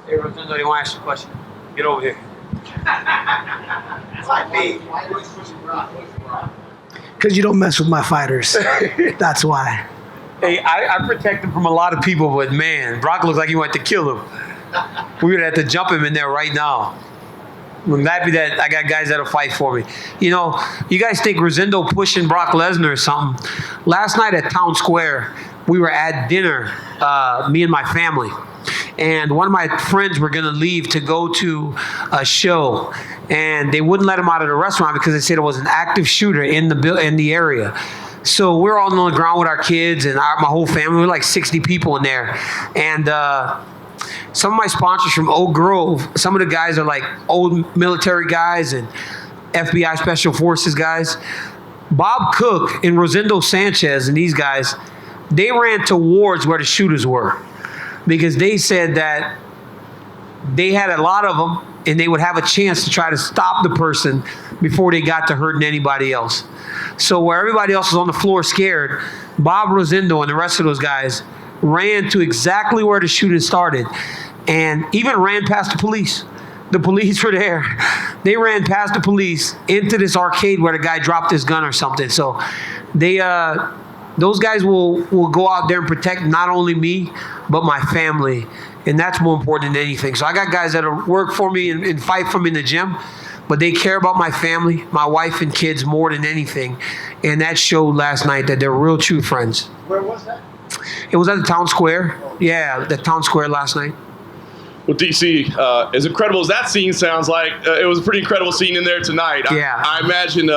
Hey, Rosendo, you want to ask you a question? Get over here. Because you don't mess with my fighters. That's why. Hey, I protect him from a lot of people, but man, Brock looks like he went to kill him. We would have to jump him in there right now. I'm happy that I got guys that'll fight for me. You know, you guys think Rosendo pushing Brock Lesnar or something. Last night at Town Square, we were at dinner, me and my family. And one of my friends were going to leave to go to a show. And they wouldn't let him out of the restaurant because they said it was an active shooter in the area. So we're all on the ground with our kids and my whole family. We're like 60 people in there. And some of my sponsors from Oak Grove, some of the guys are like old military guys and FBI Special Forces guys. Bob Cook and Rosendo Sanchez and these guys, they ran towards where the shooters were because they said that they had a lot of them and they would have a chance to try to stop the person before they got to hurting anybody else. So where everybody else was on the floor scared, Bob Rosendo and the rest of those guys ran to exactly where the shooting started and even ran past the police. The police were there. They ran past the police into this arcade where the guy dropped his gun or something. So they, those guys will go out there and protect not only me, but my family. And that's more important than anything. So I got guys that'll work for me and fight for me in the gym, but they care about my family, my wife and kids more than anything. And that showed last night that they're real true friends. Where was that? It was at the Town Square. Yeah, the Town Square last night. Well, DC, as incredible as that scene sounds like, it was a pretty incredible scene in there tonight. Yeah. I imagine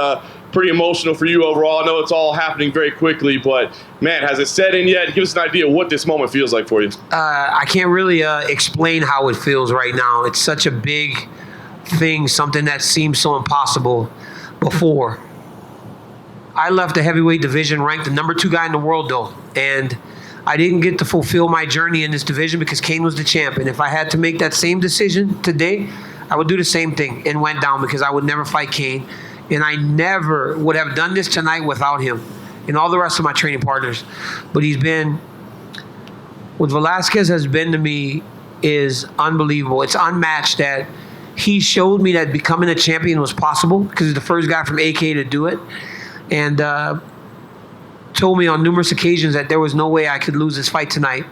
pretty emotional for you overall. I know it's all happening very quickly, but man, has it set in yet? Give us an idea of what this moment feels like for you. I can't really explain how it feels right now. It's such a big thing, something that seemed so impossible before. I left the heavyweight division ranked the number 2 guy in the world, though, and I didn't get to fulfill my journey in this division because Kane was the champ. And if I had to make that same decision today, I would do the same thing and went down because I would never fight Kane. And I never would have done this tonight without him and all the rest of my training partners. But he's been, what Velasquez has been to me is unbelievable. It's unmatched that he showed me that becoming a champion was possible because he's the first guy from AK to do it. And told me on numerous occasions that there was no way I could lose this fight tonight.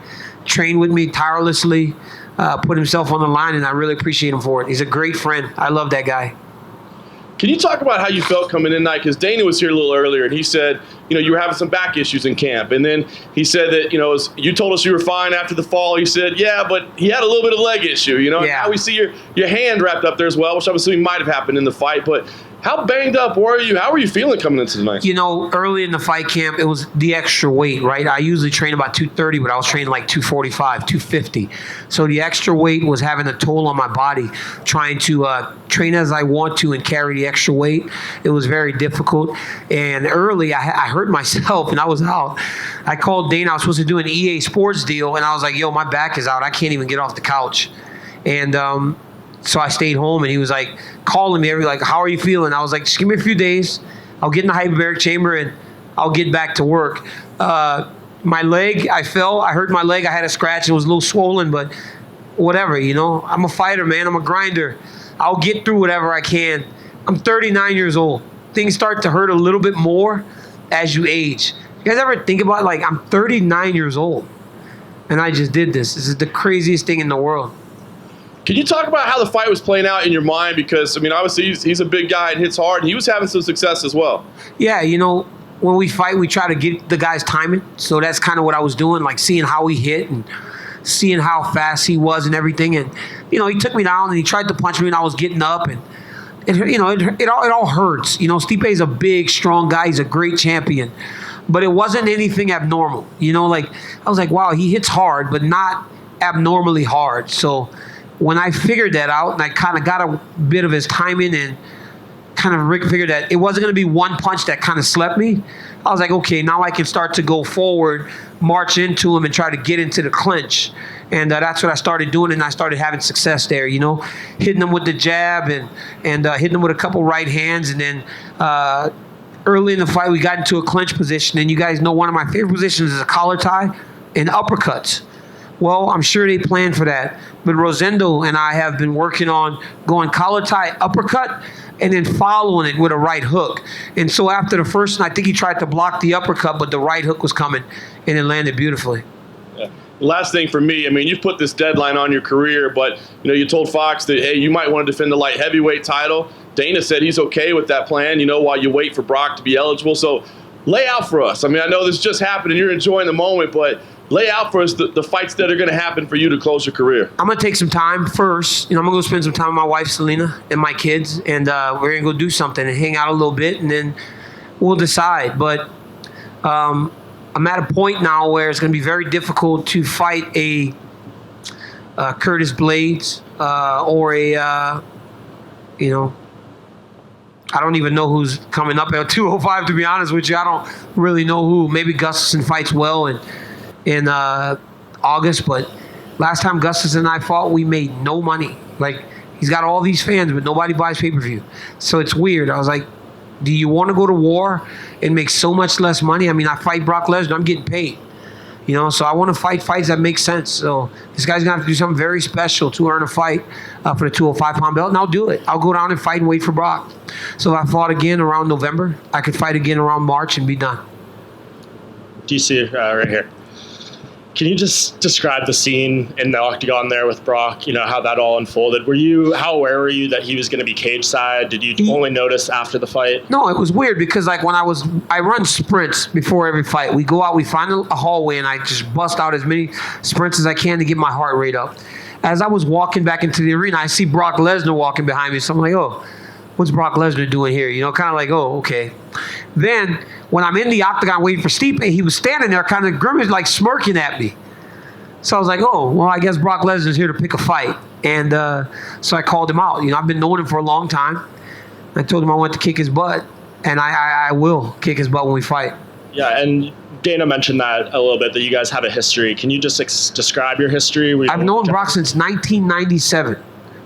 Trained with me tirelessly, put himself on the line, and I really appreciate him for it. He's a great friend. I love that guy. Can you talk about how you felt coming in tonight? Because Dana was here a little earlier, and he said, you know, you were having some back issues in camp. And then he said that, you know, you told us you were fine after the fall. He said, yeah, but he had a little bit of leg issue, you know. Yeah. Now we see your hand wrapped up there as well, which I'm assuming might have happened in the fight. But how banged up were you? How were you feeling coming into tonight? You know, early in the fight camp, it was the extra weight, right? I usually train about 230, but I was training like 245, 250. So the extra weight was having a toll on my body, trying to train as I want to and carry the extra weight. It was very difficult. And early, I hurt myself, and I was out. I called Dana. I was supposed to do an EA Sports deal, and I was like, yo, my back is out. I can't even get off the couch. And so I stayed home, and he was like calling me like, how are you feeling? I was like, just give me a few days. I'll get in the hyperbaric chamber, and I'll get back to work. My leg, I fell. I hurt my leg. I had a scratch. It was a little swollen, but whatever, you know. I'm a fighter, man. I'm a grinder. I'll get through whatever I can. I'm 39 years old. Things start to hurt a little bit more as you age. You guys ever think about, like, I'm 39 years old, and I just did this. This is the craziest thing in the world. Can you talk about how the fight was playing out in your mind? Because, I mean, obviously he's a big guy and hits hard, and he was having some success as well. Yeah, you know, when we fight, we try to get the guy's timing. So that's kind of what I was doing, like seeing how he hit and seeing how fast he was and everything. And, you know, he took me down and he tried to punch me, and I was getting up. And, it all hurts. You know, Stipe is a big, strong guy. He's a great champion. But it wasn't anything abnormal. You know, like, I was like, wow, he hits hard, but not abnormally hard. So when I figured that out and I kind of got a bit of his timing and kind of figured that it wasn't going to be one punch that kind of slept me, I was like, okay, now I can start to go forward, march into him, and try to get into the clinch. And that's what I started doing, and I started having success there, you know, hitting him with the jab and hitting him with a couple right hands. And then early in the fight, we got into a clinch position. And you guys know one of my favorite positions is a collar tie and uppercuts. Well, I'm sure they planned for that. But Rosendo and I have been working on going collar tie uppercut and then following it with a right hook. And so after the first one, I think he tried to block the uppercut, but the right hook was coming and it landed beautifully. Yeah. Last thing for me, I mean, you've put this deadline on your career, but you told Fox that, hey, you might want to defend the light heavyweight title. Dana said he's okay with that plan, while you wait for Brock to be eligible. So lay out for us. I mean, I know this just happened and you're enjoying the moment, but lay out for us the fights that are going to happen for you to close your career. I'm going to take some time first. I'm going to go spend some time with my wife, Selena, and my kids, and we're going to go do something and hang out a little bit, and then we'll decide. But I'm at a point now where it's going to be very difficult to fight a Curtis Blades or a, I don't even know who's coming up at 205, to be honest with you. I don't really know who. Maybe Gustafsson fights well in August, but last time Gustafsson and I fought, we made no money. Like, he's got all these fans, but nobody buys pay-per-view. So it's weird. I was like, do you want to go to war and make so much less money? I mean, I fight Brock Lesnar, I'm getting paid. So I want to fight fights that make sense. So this guy's going to have to do something very special to earn a fight for the 205-pound belt, and I'll do it. I'll go down and fight and wait for Brock. So if I fought again around November, I could fight again around March and be done. DC, right here. Can you just describe the scene in the octagon there with Brock, how that all unfolded? How aware were you that he was going to be cage side? Did you only notice after the fight? No, it was weird because I run sprints before every fight. We go out, we find a hallway, and I just bust out as many sprints as I can to get my heart rate up. As I was walking back into the arena, I see Brock Lesnar walking behind me. So I'm like, oh, what's Brock Lesnar doing here? Kind of like, oh, okay. Then when I'm in the octagon waiting for Stipe, he was standing there kind of grimacing, like smirking at me. So I was like, oh, well, I guess Brock Lesnar's here to pick a fight. And so I called him out. I've been knowing him for a long time. I told him I want to kick his butt, and I will kick his butt when we fight. Yeah, and Dana mentioned that a little bit, that you guys have a history. Can you just describe your history? I've known Brock since 1997.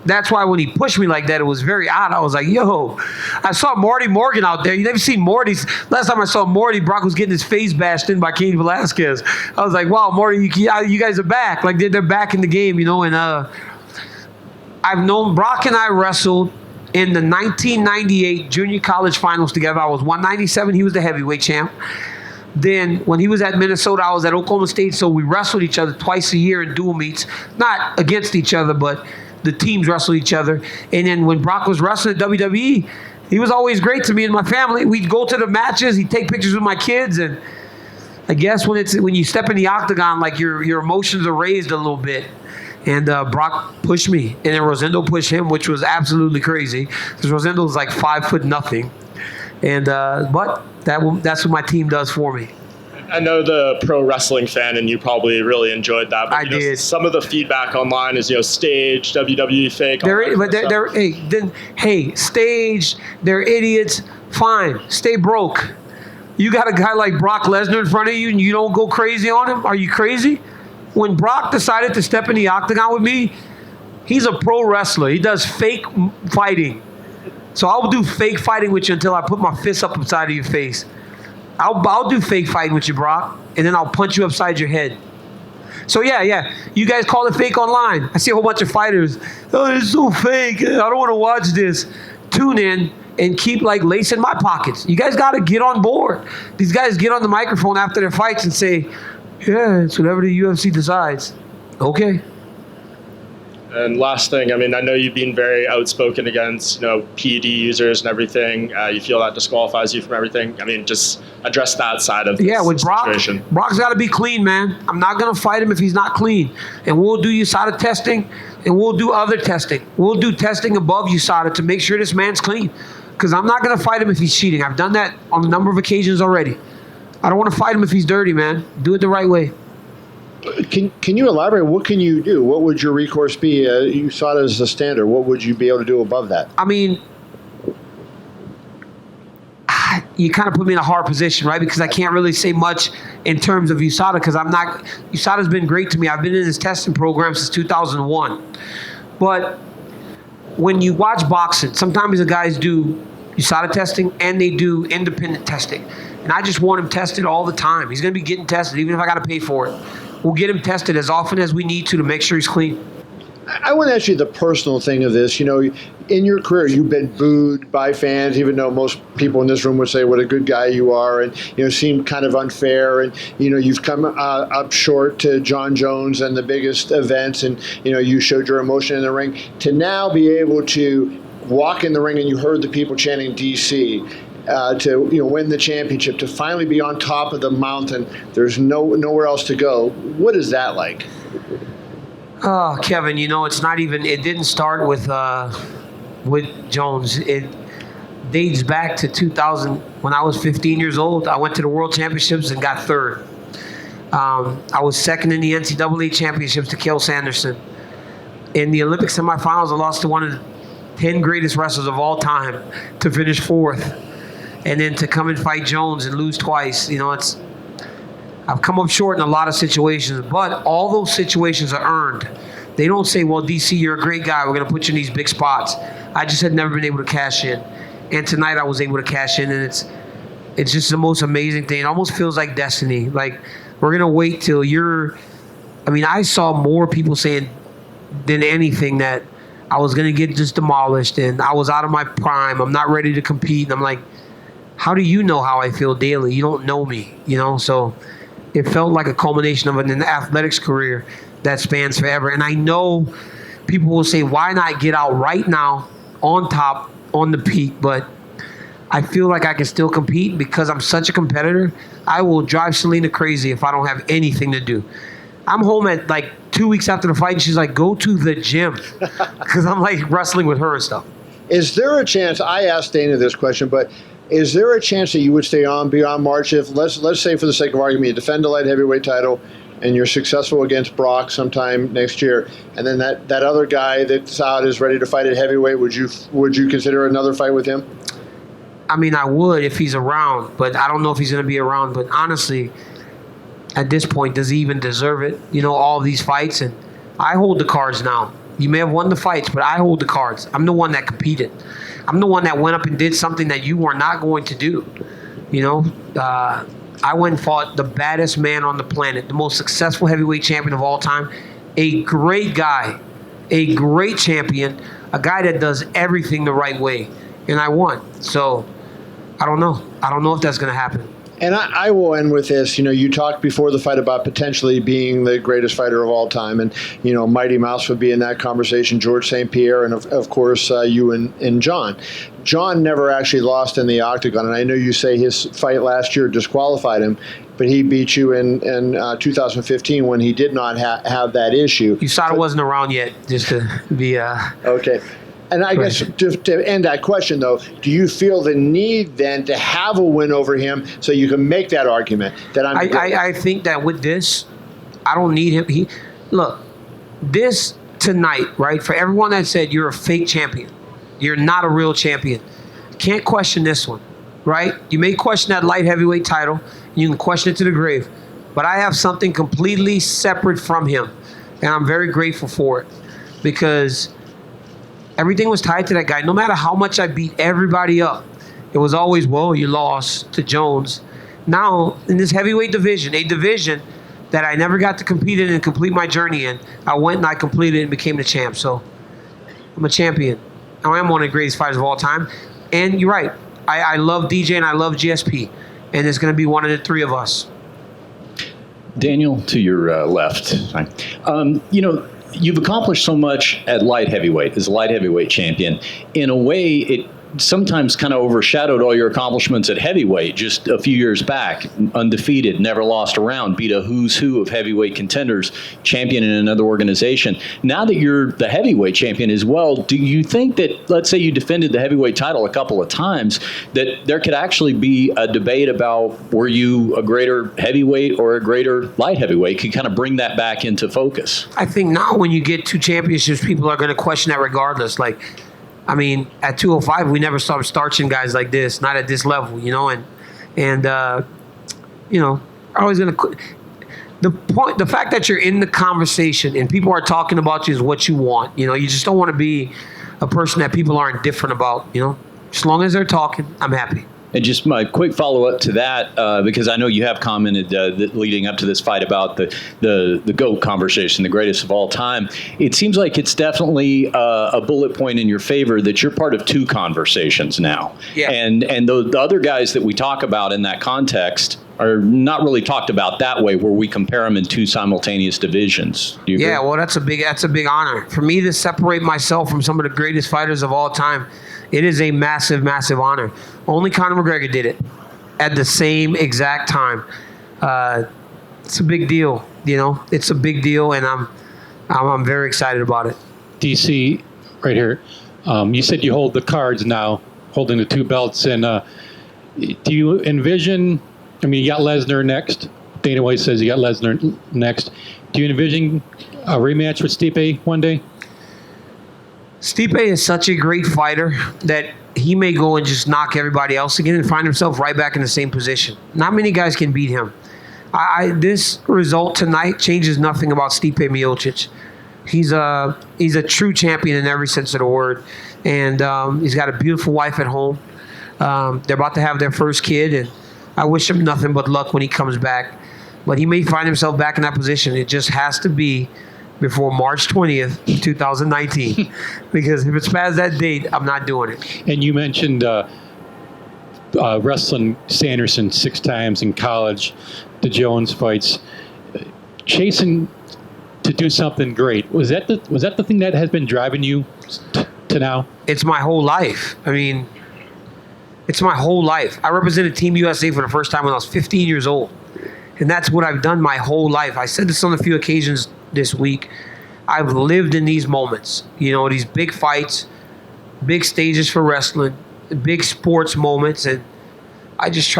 That's why when he pushed me like that, it was very odd. I was like, yo, I saw Marty Morgan out there. You never seen Morty's. Last time I saw Morty, Brock was getting his face bashed in by Cain Velasquez. I was like, wow, Morty, you guys are back. Like, they're back in the game, and I've known Brock and I wrestled in the 1998 junior college finals together. I was 197. He was the heavyweight champ. Then when he was at Minnesota, I was at Oklahoma State, so we wrestled each other twice a year in dual meets. Not against each other, but the teams wrestled each other. And then when Brock was wrestling at WWE, he was always great to me and my family. We'd go to the matches. He'd take pictures with my kids. And I guess when you step in the octagon, like your emotions are raised a little bit. And Brock pushed me. And then Rosendo pushed him, which was absolutely crazy. Because Rosendo was like 5'0". And but that's what my team does for me. I know the pro wrestling fan, and you probably really enjoyed that. But, I did. Some of the feedback online is, staged, WWE fake. Staged. They're idiots. Fine, stay broke. You got a guy like Brock Lesnar in front of you, and you don't go crazy on him? Are you crazy? When Brock decided to step in the octagon with me, he's a pro wrestler. He does fake fighting. So I'll do fake fighting with you until I put my fist up inside of your face. I'll do fake fighting with you, Brock, and then I'll punch you upside your head. So yeah, you guys call it fake online. I see a whole bunch of fighters. Oh, it's so fake. I don't want to watch this. Tune in and keep lacing my pockets. You guys got to get on board. These guys get on the microphone after their fights and say, yeah, it's whatever the UFC decides. Okay. And last thing, I know you've been very outspoken against, PED users and everything. You feel that disqualifies you from everything. just address that side of this with situation. Brock's got to be clean, man. I'm not going to fight him if he's not clean. And we'll do USADA testing, and we'll do other testing. We'll do testing above USADA to make sure this man's clean. Because I'm not going to fight him if he's cheating. I've done that on a number of occasions already. I don't want to fight him if he's dirty, man. Do it the right way. Can you elaborate? What can you do? What would your recourse be? You saw it as a standard. What would you be able to do above that? You kind of put me in a hard position, right? Because I can't really say much in terms of USADA because USADA's been great to me. I've been in this testing program since 2001. But when you watch boxing, sometimes the guys do USADA testing and they do independent testing. And I just want him tested all the time. He's going to be getting tested even if I got to pay for it. we'll get him tested as often as we need to make sure he's clean. I want to ask you the personal thing of this. You know, in your career, you've been booed by fans, even though most people in this room would say what a good guy you are, and seem kind of unfair. And you've come up short to John Jones and the biggest events, and you showed your emotion in the ring. To now be able to walk in the ring and you heard the people chanting DC. To win the championship, to finally be on top of the mountain, there's nowhere else to go. What is that like? Oh, Kevin, it's not even. It didn't start with Jones. It dates back to 2000 when I was 15 years old. I went to the World Championships and got third. I was second in the NCAA championships to Cael Sanderson. In the Olympic semifinals, I lost to one of the 10 greatest wrestlers of all time to finish fourth. And then to come and fight Jones and lose twice, I've come up short in a lot of situations, but all those situations are earned. They don't say, well, DC, you're a great guy. We're going to put you in these big spots. I just had never been able to cash in. And tonight I was able to cash in, and it's just the most amazing thing. It almost feels like destiny. Like, we're going to wait till I saw more people saying than anything that I was going to get just demolished, and I was out of my prime. I'm not ready to compete. And I'm like, how do you know how I feel daily? You don't know me, So it felt like a culmination of an athletics career that spans forever. And I know people will say, why not get out right now on top, on the peak? But I feel like I can still compete because I'm such a competitor. I will drive Selena crazy if I don't have anything to do. I'm home at like 2 weeks after the fight, and she's like, go to the gym. Because I'm like wrestling with her and stuff. Is there a chance, I asked Dana this question, but is there a chance that you would stay on beyond March if, let's say for the sake of argument, you defend the light heavyweight title and you're successful against Brock sometime next year, and then that other guy that's out is ready to fight at heavyweight, would you consider another fight with him? I mean, I would if he's around, but I don't know if he's going to be around. But honestly, at this point, does he even deserve it? All of these fights, and I hold the cards now. You may have won the fights, but I hold the cards. I'm the one that competed. I'm the one that went up and did something that you were not going to do. I went and fought the baddest man on the planet, the most successful heavyweight champion of all time, a great guy, a great champion, a guy that does everything the right way, and I won. So I don't know. I don't know if that's going to happen. And I will end with this. You talked before the fight about potentially being the greatest fighter of all time. And, Mighty Mouse would be in that conversation, George St. Pierre, and, of course, you and John. John never actually lost in the octagon. And I know you say his fight last year disqualified him, but he beat you in 2015 when he did not have that issue. USADA wasn't around yet, just to be... Okay. And I guess to end that question, though, do you feel the need then to have a win over him so you can make that argument that I'm? I think that with this, I don't need him. Look, this tonight, right? For everyone that said you're a fake champion, you're not a real champion. Can't question this one, right? You may question that light heavyweight title. You can question it to the grave, but I have something completely separate from him, and I'm very grateful for it because everything was tied to that guy. No matter how much I beat everybody up, it was always, well, you lost to Jones. Now, in this heavyweight division, a division that I never got to compete in and complete my journey in, I went and I completed it and became the champ. So I'm a champion. I am one of the greatest fighters of all time. And you're right. I love DJ and I love GSP. And it's going to be one of the three of us. Daniel, to your left. You've accomplished so much at light heavyweight as a light heavyweight champion. In a way, it sometimes kind of overshadowed all your accomplishments at heavyweight just a few years back. Undefeated, never lost a round, beat a who's who of heavyweight contenders, champion in another organization. Now that you're the heavyweight champion as well, do you think that, let's say you defended the heavyweight title a couple of times, that there could actually be a debate about were you a greater heavyweight or a greater light heavyweight? Could kind of bring that back into focus? I think now when you get two championships, people are going to question that regardless. Like, I mean, at 205, we never started starching guys like this, not at this level, and always going to. The fact that you're in the conversation and people are talking about you is what you want. You just don't want to be a person that people aren't different about. As long as they're talking, I'm happy. And just my quick follow-up to that, because I know you have commented that leading up to this fight about the GOAT conversation, the greatest of all time. It seems like it's definitely a bullet point in your favor that you're part of two conversations now. Yeah. And the other guys that we talk about in that context are not really talked about that way, where we compare them in two simultaneous divisions. Do you agree? Yeah, well, that's a big honor for me to separate myself from some of the greatest fighters of all time. It is a massive, massive honor. Only Conor McGregor did it at the same exact time. It's a big deal, you know. It's a big deal, and I'm very excited about it. DC, right here. You said you hold the cards now, holding the two belts, and do you envision? I mean, you got Lesnar next. Dana White says you got Lesnar next. Do you envision a rematch with Stipe one day? Stipe is such a great fighter that he may go and just knock everybody else again and find himself right back in the same position. Not many guys can beat him. This result tonight changes nothing about Stipe Miocic. He's a true champion in every sense of the word, and he's got a beautiful wife at home. They're about to have their first kid, and I wish him nothing but luck when he comes back. But he may find himself back in that position. It just has to be before March 20th, 2019. Because if it's past that date, I'm not doing it. And you mentioned wrestling Sanderson 6 times in college, the Jones fights. Chasing to do something great. Was that the thing that has been driving you to now? It's my whole life. I mean, it's my whole life. I represented Team USA for the first time when I was 15 years old. And that's what I've done my whole life. I said this on a few occasions this week. I've lived in these moments. You know, these big fights, big stages for wrestling, big sports moments. And I just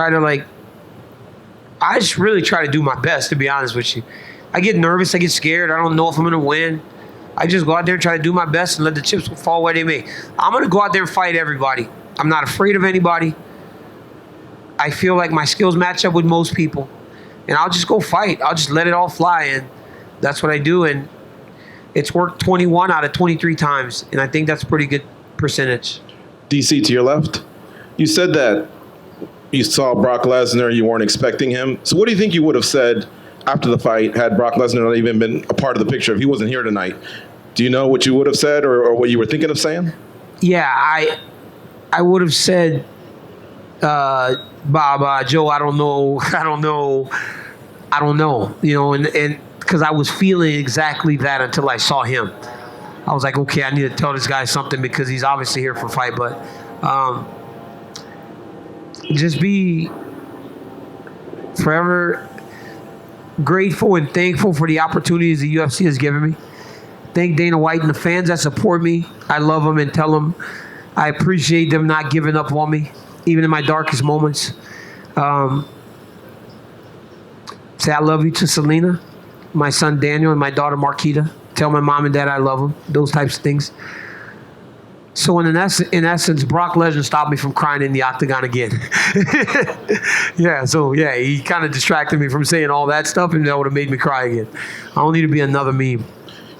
really try to do my best, to be honest with you. I get nervous. I get scared. I don't know if I'm going to win. I just go out there and try to do my best and let the chips fall where they may. I'm going to go out there and fight everybody. I'm not afraid of anybody. I feel like my skills match up with most people. And I'll just go fight. I'll just let it all fly. And that's what I do. And it's worked 21 out of 23 times. And I think that's a pretty good percentage. DC, to your left, you said that you saw Brock Lesnar, you weren't expecting him. So what do you think you would have said after the fight had Brock Lesnar not even been a part of the picture if he wasn't here tonight? Do you know what you would have said or what you were thinking of saying? Yeah, I would have said, Bob, Joe, I don't know, you know, and because I was feeling exactly that until I saw him. I was like, okay, I need to tell this guy something because he's obviously here for a fight, but just be forever grateful and thankful for the opportunities the UFC has given me. Thank Dana White and the fans that support me. I love them and tell them I appreciate them not giving up on me, even in my darkest moments. Say I love you to Selena, my son Daniel, and my daughter Marquita. Tell my mom and dad I love them. Those types of things. So in essence, Brock Lesnar stopped me from crying in the octagon again. Yeah, he kind of distracted me from saying all that stuff, and that would have made me cry again. I don't need to be another meme.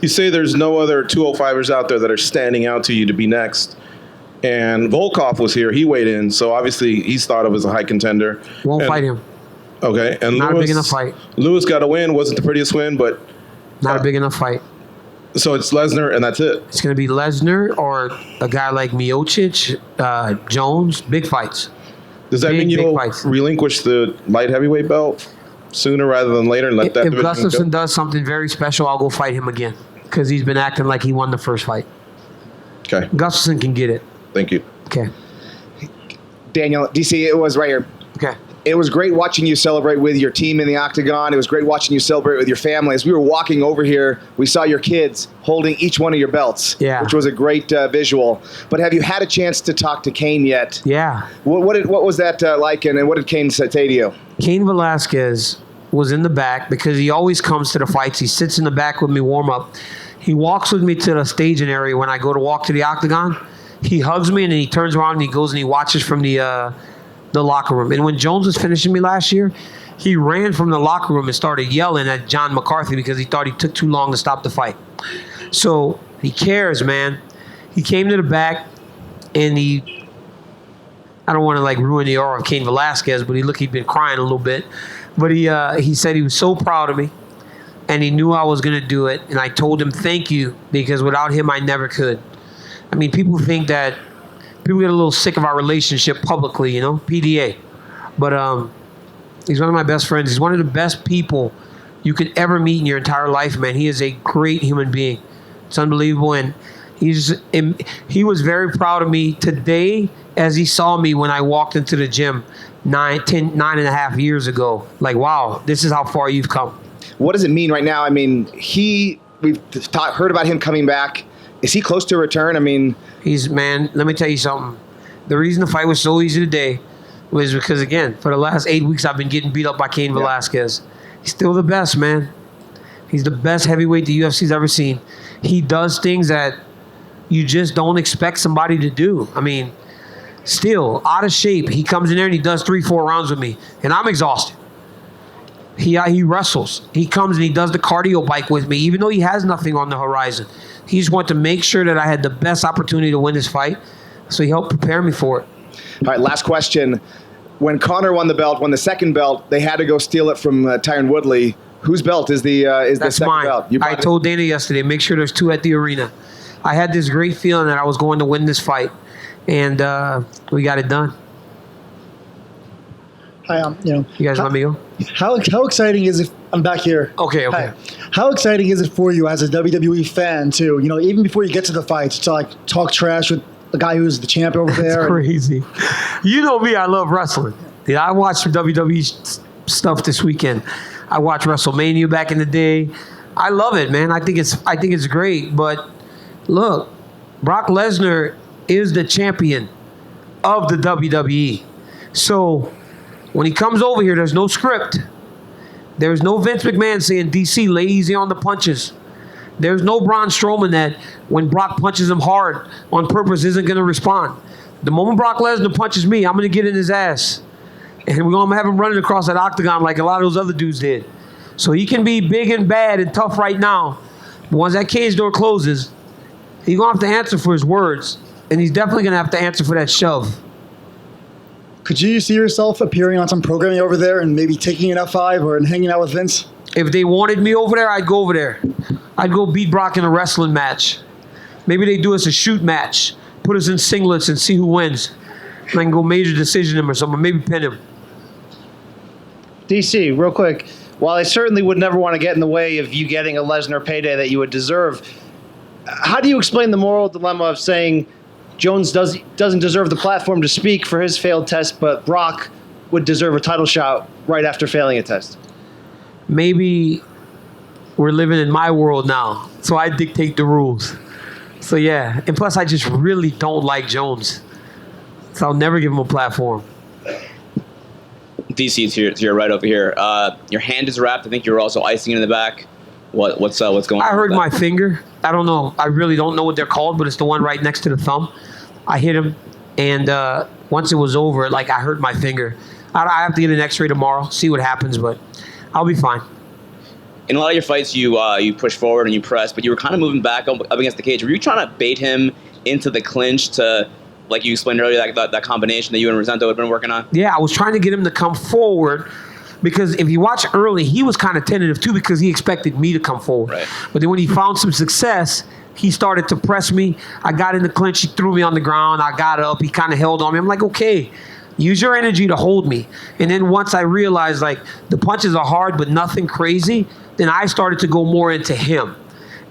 You say there's no other 205ers out there that are standing out to you to be next. And Volkov was here. He weighed in, so obviously he's thought of as a high contender. Won't fight him. Okay. And not a big enough fight. Lewis got a win. Wasn't the prettiest win, but... Not a big enough fight. So it's Lesnar, and that's it. It's going to be Lesnar or a guy like Miocic, Jones, big fights. Does that mean you'll relinquish the light heavyweight belt sooner rather than later and let that If Gustafsson does something very special, I'll go fight him again because he's been acting like he won the first fight. Okay. Gustafsson can get it. Thank you. Okay. Daniel, DC, it was right here. Okay. It was great watching you celebrate with your team in the octagon. It was great watching you celebrate with your family. As we were walking over here, we saw your kids holding each one of your belts, which was a great visual. But have you had a chance to talk to Cain yet? Yeah. What was that like, and what did Cain say to you? Cain Velasquez was in the back because he always comes to the fights. He sits in the back with me, warm up. He walks with me to the staging area when I go to walk to the octagon. He hugs me, and then he turns around and he goes and he watches from the locker room. And when Jones was finishing me last year, he ran from the locker room and started yelling at John McCarthy because he thought he took too long to stop the fight. So he cares, man. He came to the back and he I don't want to like ruin the aura of Cain Velasquez, but he'd been crying a little bit. But he said he was so proud of me, and he knew I was going to do it. And I told him thank you, because without him, I never could. I mean, people think that people get a little sick of our relationship publicly, PDA. But he's one of my best friends. He's one of the best people you could ever meet in your entire life, man. He is a great human being. It's unbelievable. And he was very proud of me today as he saw me when I walked into the gym 9.5 years ago. Like, wow, this is how far you've come. What does it mean right now? I mean, we've heard about him coming back. Is he close to a return? I mean, man, let me tell you something. The reason the fight was so easy today was because, again, for the last 8 weeks, I've been getting beat up by Cain Velasquez. He's still the best, man. He's the best heavyweight the UFC's ever seen. He does things that you just don't expect somebody to do. I mean, still out of shape. He comes in there and he does 3-4 rounds with me, and I'm exhausted. He wrestles. He comes and he does the cardio bike with me, even though he has nothing on the horizon. He just wanted to make sure that I had the best opportunity to win this fight, so he helped prepare me for it. All right, last question. When Conor won the second belt, they had to go steal it from Tyron Woodley. Whose belt is the second mine. belt? I told Dana yesterday, make sure there's 2 at the arena. I had this great feeling that I was going to win this fight, and we got it done. Hi, you guys let me go? How exciting is it? I'm back here. Okay. Hi. How exciting is it for you as a WWE fan to, even before you get to the fights, to like talk trash with the guy who's the champ over there? That's crazy. You know me, I love wrestling. I watched some WWE stuff this weekend. I watched WrestleMania back in the day. I love it, man. I think it's great. But look, Brock Lesnar is the champion of the WWE. So when he comes over here, there's no script. There's no Vince McMahon saying, DC, lay easy on the punches. There's no Braun Strowman that when Brock punches him hard on purpose isn't going to respond. The moment Brock Lesnar punches me, I'm going to get in his ass. And we're going to have him running across that octagon like a lot of those other dudes did. So he can be big and bad and tough right now. But once that cage door closes, he's going to have to answer for his words. And he's definitely going to have to answer for that shove. Could you see yourself appearing on some programming over there and maybe taking an F5 or hanging out with Vince? If they wanted me over there, I'd go over there. I'd go beat Brock in a wrestling match. Maybe they do us a shoot match. Put us in singlets and see who wins. And I can go major decision him or something. Maybe pin him. DC, real quick. While I certainly would never want to get in the way of you getting a Lesnar payday that you would deserve, how do you explain the moral dilemma of saying Jones doesn't deserve the platform to speak for his failed test, but Brock would deserve a title shot right after failing a test? Maybe we're living in my world now, so I dictate the rules. So yeah, and plus I just really don't like Jones, so I'll never give him a platform. DC, to your right over here. Your hand is wrapped. I think you're also icing it in the back. What's going on? I hurt my finger. I don't know. I really don't know what they're called, but it's the one right next to the thumb. I hit him, and once it was over, I hurt my finger. I have to get an X-ray tomorrow, see what happens, but I'll be fine. In a lot of your fights, you push forward and you press, but you were kind of moving back up against the cage. Were you trying to bait him into the clinch to, like you explained earlier, that combination that you and Rosento had been working on? Yeah, I was trying to get him to come forward, because if you watch early, he was kind of tentative too, because he expected me to come forward. Right. But then when he found some success, he started to press me. I got in the clinch. He threw me on the ground. I got up. He kind of held on me. I'm like, okay, use your energy to hold me. And then once I realized the punches are hard but nothing crazy, then I started to go more into him.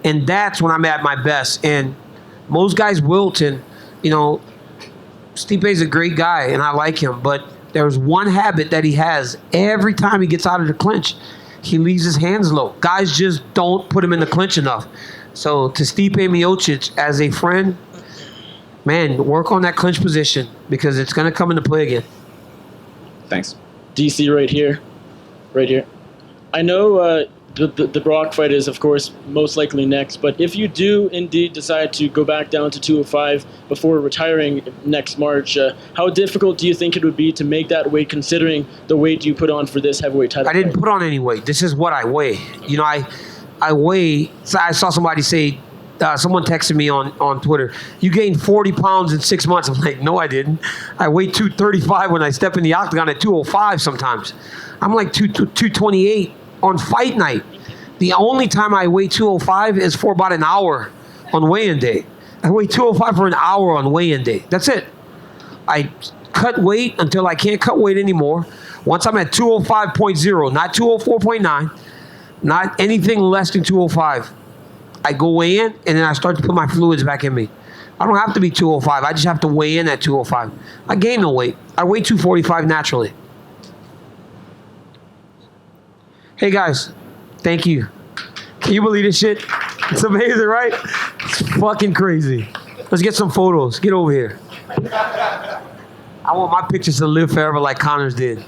And that's when I'm at my best. And most guys wilt, and Stipe's a great guy and I like him, but there's one habit that he has. Every time he gets out of the clinch, he leaves his hands low. Guys just don't put him in the clinch enough. So to Stipe Miocic, as a friend, man, work on that clinch position, because it's going to come into play again. Thanks. DC right here. I know the Brock fight is, of course, most likely next, but if you do indeed decide to go back down to 205 before retiring next March, how difficult do you think it would be to make that weight, considering the weight you put on for this heavyweight title I didn't fight? put on any weight. This is what I weigh. I weigh. I saw somebody say someone texted me on Twitter, you gained 40 pounds in 6 months. I'm like, no, I didn't. I weigh 235 when I step in the octagon at 205 sometimes. I'm like 228 on fight night. The only time I weigh 205 is for about an hour on weigh-in day. I weigh 205 for an hour on weigh-in day. That's it. I cut weight until I can't cut weight anymore. Once I'm at 205.0, not 204.9, not anything less than 205, I go weigh in, and then I start to put my fluids back in me. I don't have to be 205. I just have to weigh in at 205. I gain no weight. I weigh 245 naturally. Hey, guys. Thank you. Can you believe this shit? It's amazing, right? It's fucking crazy. Let's get some photos. Get over here. I want my pictures to live forever like Connor's did.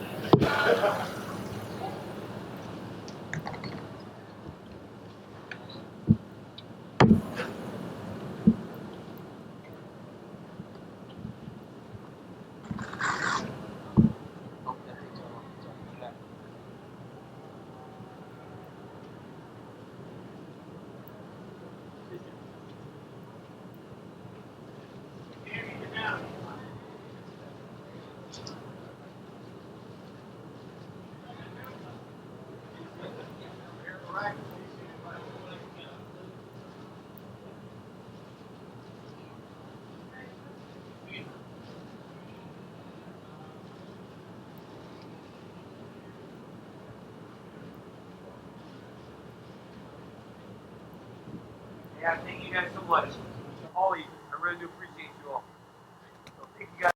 Yeah, thank you guys so much. All of you. I really do appreciate you all. So thank you guys.